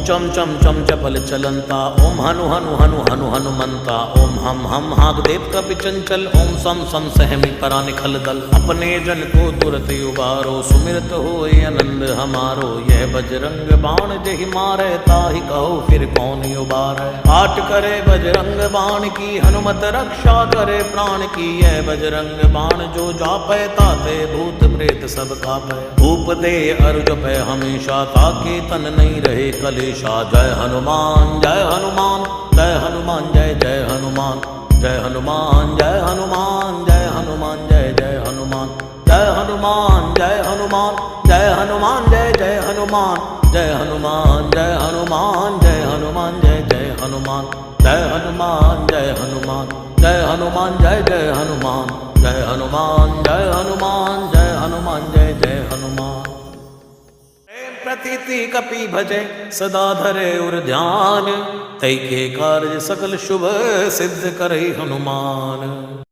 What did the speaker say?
चम चम चम चपल चलंता, ओम हनु हनु हनु हनु हनुमंता, ओम हम हागदेव कपि चंचल, ओम सम सम सहमी परा निखल दल। अपने जन को तुरत उबारो, सुमिरत होए आनंद हमारो। यह बजरंग बाण जहि मारे, ताहि कहो फिर कौन उबारे। पाठ करे बजरंग बाण की, हनुमत रक्षा करे प्राण की। यह बजरंग बाण जो जापै, ताते भूत प्रेत सब कापै। धूप दे अरु जपै हमेशा, ताके तन नहीं रहे कलेशा। जय हनुमान जय हनुमान जय हनुमान जय जय हनुमान। जय हनुमान जय हनुमान जय हनुमान जय जय हनुमान। जय हनुमान जय हनुमान जय हनुमान जय जय हनुमान। जय हनुमान जय हनुमान जय हनुमान जय जय हनुमान। जय हनुमान जय हनुमान जय हनुमान जय जय हनुमान। जय हनुमान जय हनुमान जय हनुमान जय जय हनुमान। प्रतीति कपि भजे सदा धरे उर ध्यान, तै के कार्य सकल शुभ सिद्ध करे हनुमान।